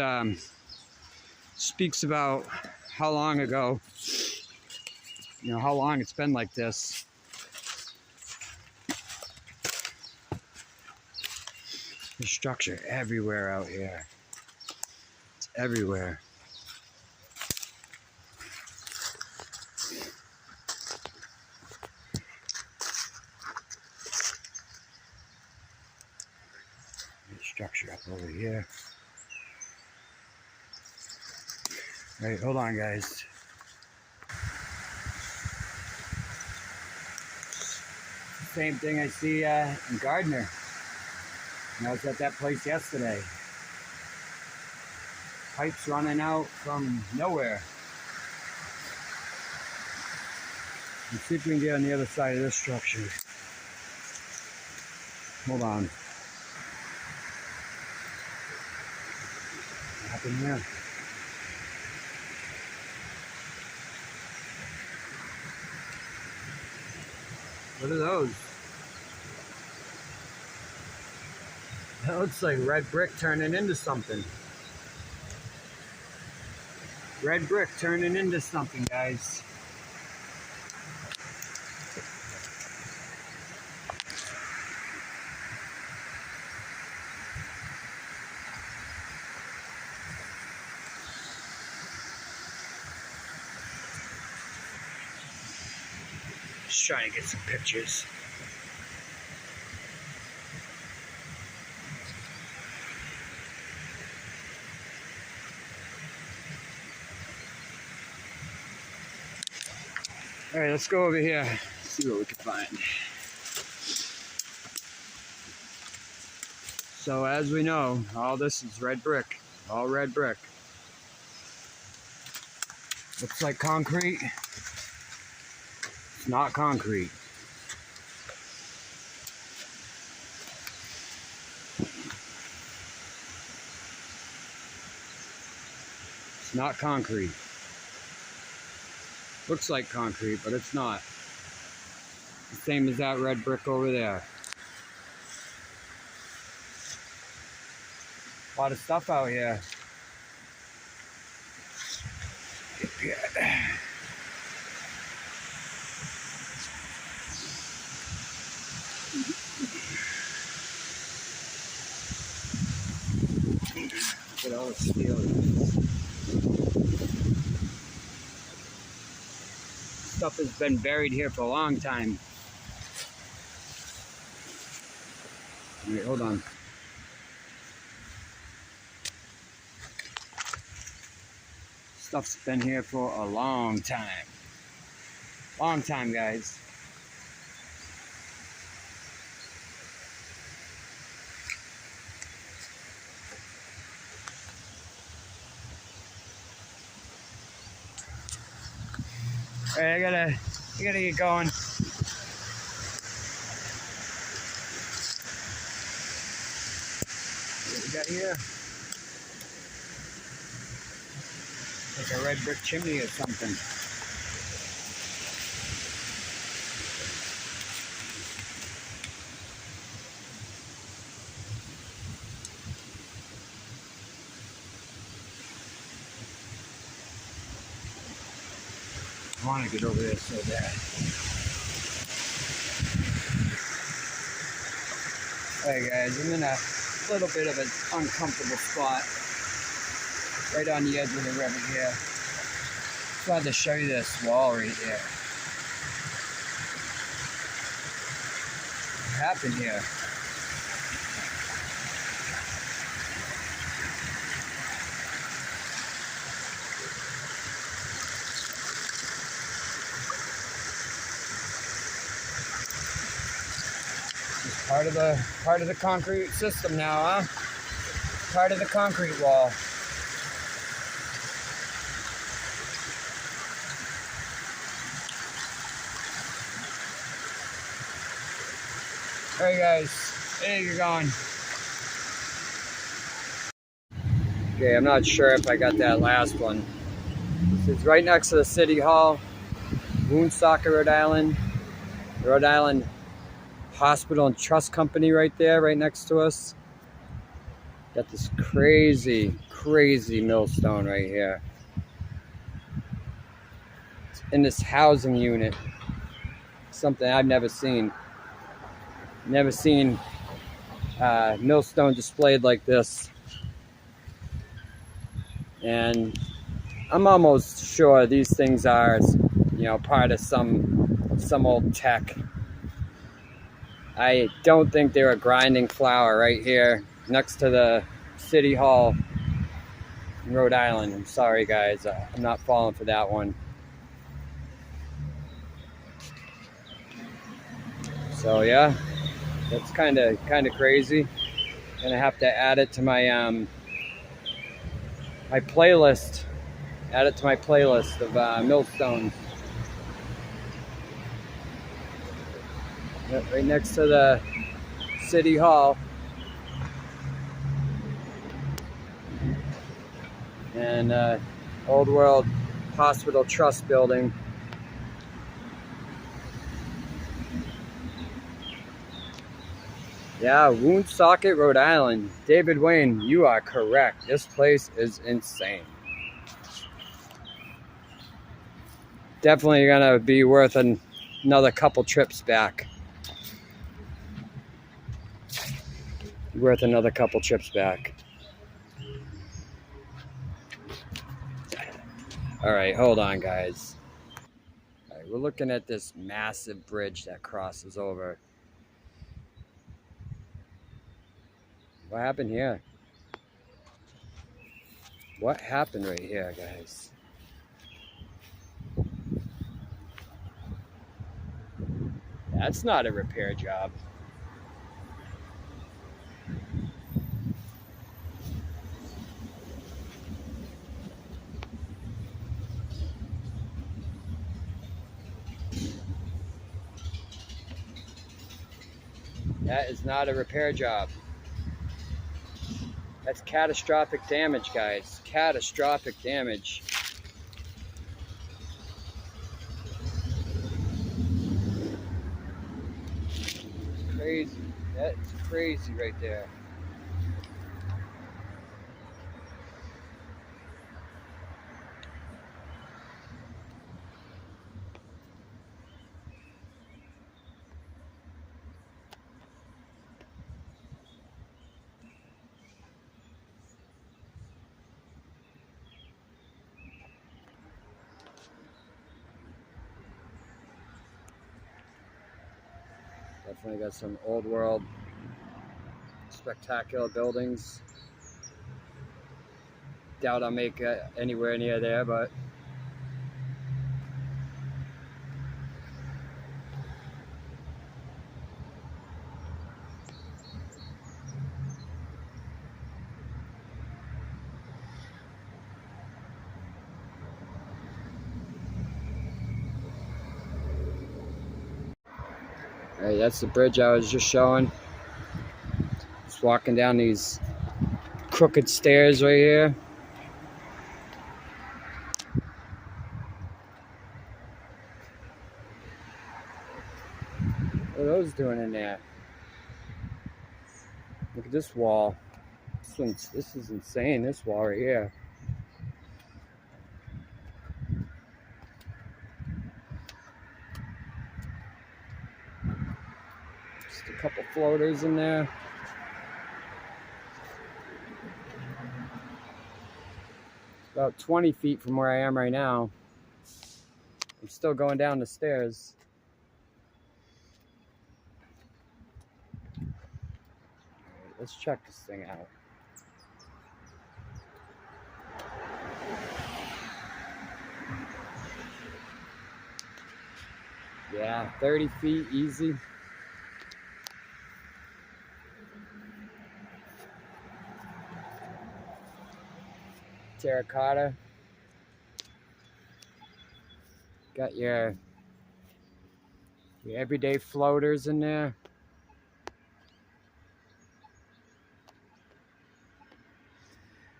about how long ago, how long it's been like this. There's structure everywhere out here. It's everywhere. There's structure up over here. Right, hold on, guys. Same thing I see in Gardner. I was at that place yesterday. Pipes running out from nowhere. Let's see if we can get on the other side of this structure. Hold on. What happened here? What are those? That looks like red brick turning into something. Red brick turning into something, guys. Just trying to get some pictures. All right, let's go over here, see what we can find. So as we know, all this is red brick, all red brick. Looks like concrete. It's not concrete. It's not concrete. Looks like concrete, but it's not. The same as that red brick over there. A lot of stuff out here. Look at all the steel. Stuff has been buried here for a long time. Wait, hold on. Stuff's been here for a long time. Long time, guys. All right, I gotta get going. What we got here? Like a red brick chimney or something. I want to get over there so bad. Alright guys, I'm in a little bit of an uncomfortable spot. Right on the edge of the river here. Just wanted to show you this wall right there. What happened here? It's part of the concrete system now, huh? Part of the concrete wall. Alright guys, there you're going. Okay, I'm not sure if I got that last one. This is right next to the City Hall, Woonsocket, Rhode Island. Rhode Island Hospital and Trust Company right there, right next to us. Got this crazy, crazy millstone right here. It's in this housing unit. Something I've never seen. Never seen millstone displayed like this. And I'm almost sure these things are, you know, part of some old tech. I don't think they were grinding flour right here next to the City Hall in Rhode Island. I'm sorry guys, I'm not falling for that one. So yeah, that's kind of crazy. Gonna have to add it to my my playlist. Add it to my playlist of millstones. Yep, right next to the City Hall. And Old World Hospital Trust Building. Yeah, Woonsocket, Rhode Island. David Wayne, you are correct. This place is insane. Definitely gonna be worth another couple trips back. Worth another couple trips back. All right, hold on, guys. All right, we're looking at this massive bridge that crosses over. What happened here? What happened right here, guys? That's not a repair job. That is not a repair job. That's catastrophic damage, guys. Catastrophic damage. It's crazy. That's crazy right there. Definitely got some old world spectacular buildings. Doubt I'll make it anywhere near there, but Alright, that's the bridge I was just showing. Just walking down these crooked stairs right here. What are those doing in there? Look at this wall. This is insane, this wall right here. Just a couple floaters in there. About 20 feet from where I am right now. I'm still going down the stairs. Alright, let's check this thing out. Yeah, 30 feet easy. Terracotta. Got your everyday floaters in there.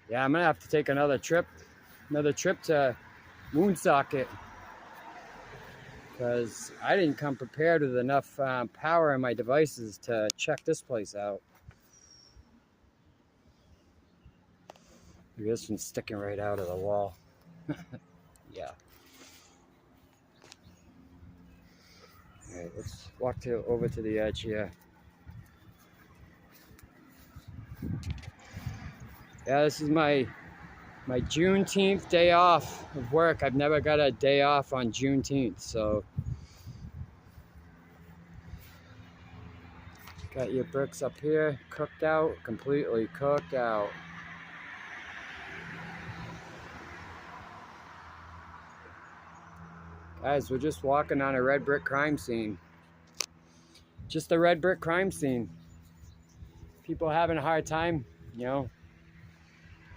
Yeah, I'm gonna have to take another trip to Woonsocket, because I didn't come prepared with enough power in my devices to check this place out. This one's sticking right out of the wall. Yeah. Alright, let's walk over to the edge here. Yeah, this is my Juneteenth day off of work. I've never got a day off on Juneteenth, so got your bricks up here, cooked out, completely cooked out. Guys, we're just walking on a red brick crime scene. Just a red brick crime scene. People having a hard time, you know,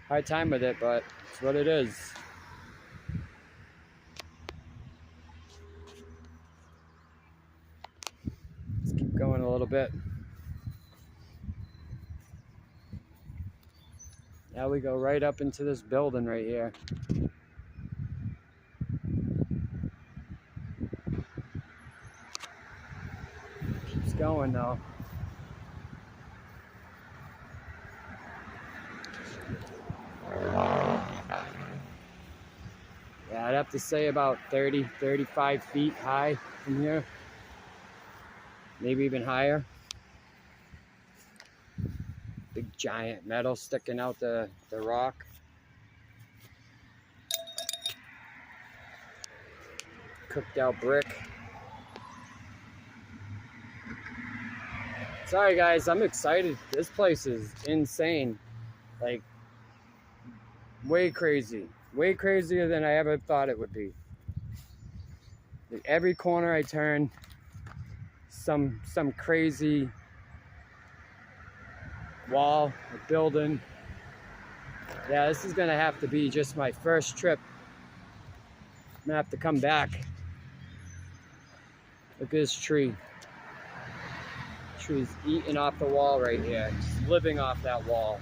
hard time with it, but it's what it is. Let's keep going a little bit. Now we go right up into this building right here. Keeps going though. Yeah, I'd have to say about 30, 35 feet high from here. Maybe even higher. Big giant metal sticking out the rock. Cooked out brick. Sorry guys, I'm excited. This place is insane. Like, way crazy. Way crazier than I ever thought it would be. Like, every corner I turn, some crazy wall or building. Yeah, this is gonna have to be just my first trip. I'm gonna have to come back. Look at this tree. Tree's eating off the wall right here. Just living off that wall.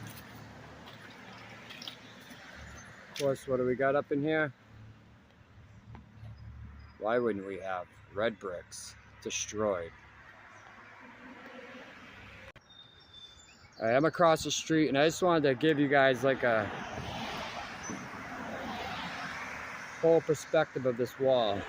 Of course, what do we got up in here? Why wouldn't we have red bricks destroyed? All right, I'm across the street, and I just wanted to give you guys like a whole perspective of this wall.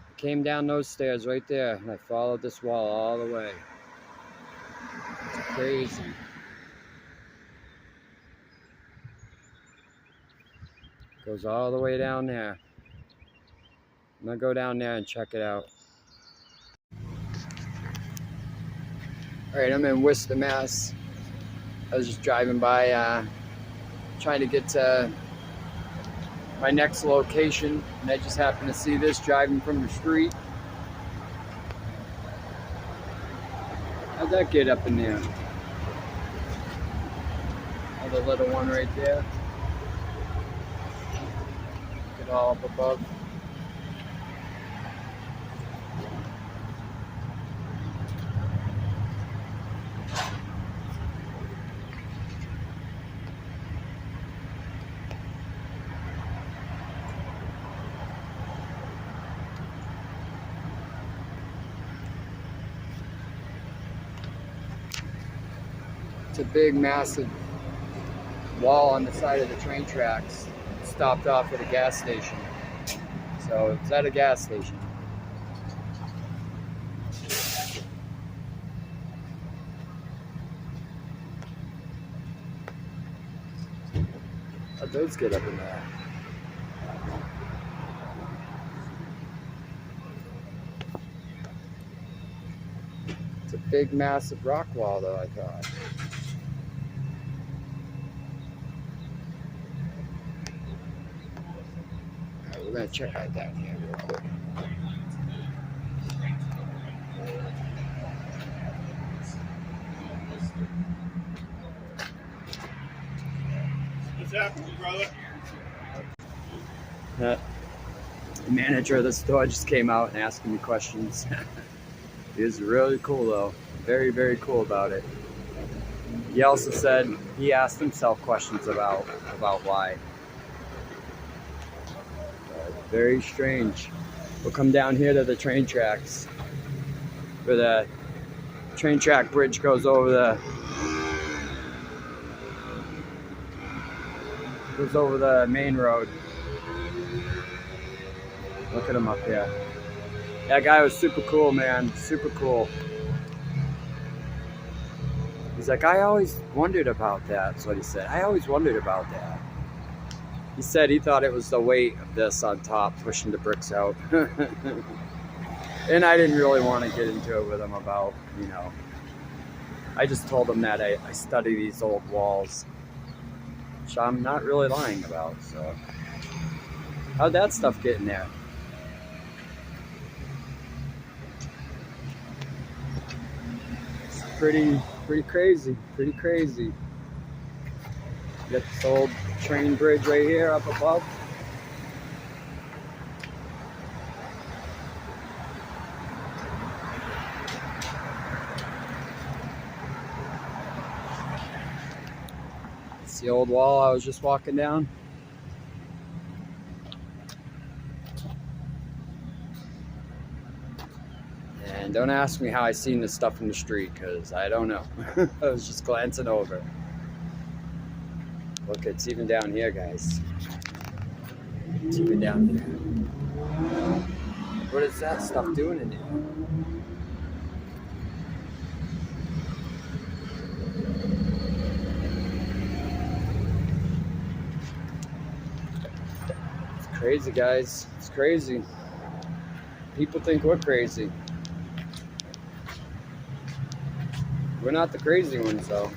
I came down those stairs right there, and I followed this wall all the way. It's crazy. Goes all the way down there. I'm gonna go down there and check it out. Alright, I'm in Worcester, Mass. I was just driving by, trying to get to my next location, and I just happened to see this driving from the street. How'd that get up in there? Another little one right there. it all up above. It's a big, massive wall on the side of the train tracks. Stopped off at a gas station. So it's at a gas station. How'd those get up in there? It's a big, massive rock wall, though, I thought. Alright, we're gonna check out down here real quick. What's happening, brother? The manager of the store just came out and asked me questions. He was really cool, though. Very, very cool about it. He also said he asked himself questions about why. Very strange. We'll come down here to the train tracks, where the train track bridge goes over the main road. Look at him up here. That guy was super cool, man. Super cool. He's like, I always wondered about that. That's what he said. I always wondered about that. He said he thought it was the weight of this on top pushing the bricks out. And I didn't really want to get into it with him about, you know. I just told him that I study these old walls, which I'm not really lying about. So, how'd that stuff get in there? It's pretty crazy. Pretty crazy. You got this old train bridge right here up above. It's the old wall I was just walking down. And don't ask me how I seen this stuff in the street, because I don't know. I was just glancing over. Look, it's even down here, guys. It's even down here. What is that stuff doing in here? It's crazy, guys. It's crazy. People think we're crazy. We're not the crazy ones, though.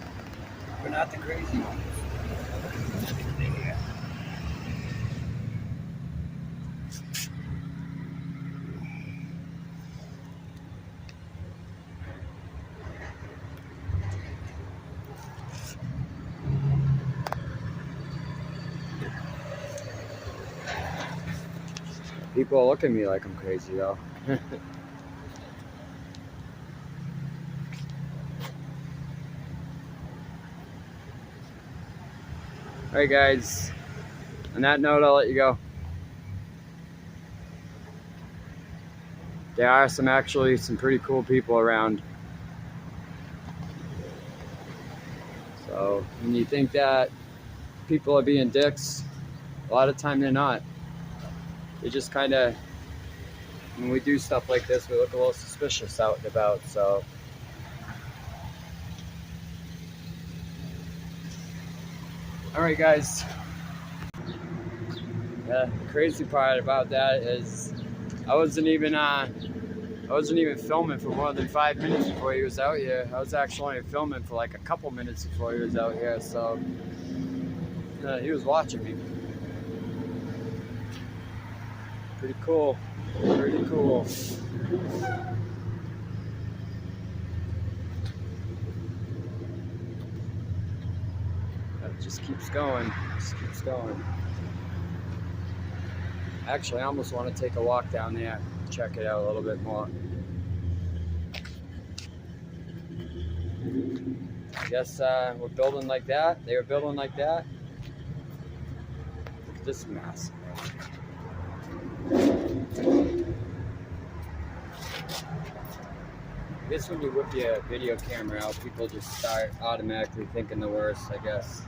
We're not the crazy ones. People look at me like I'm crazy, though. Alright, guys. On that note, I'll let you go. There are some pretty cool people around. So when you think that people are being dicks, a lot of time they're not. They just kind of, when we do stuff like this, we look a little suspicious out and about. So all right, guys. The crazy part about that is I wasn't even filming for more than 5 minutes before he was out here. I was actually only filming for like a couple minutes before he was out here. So he was watching me. Pretty cool. Pretty cool. It just keeps going. Just keeps going. Actually, I almost want to take a walk down there, check it out a little bit more. I guess we're building like that. They were building like that. Look at this mess. I guess when you whip your video camera out, people just start automatically thinking the worst, I guess.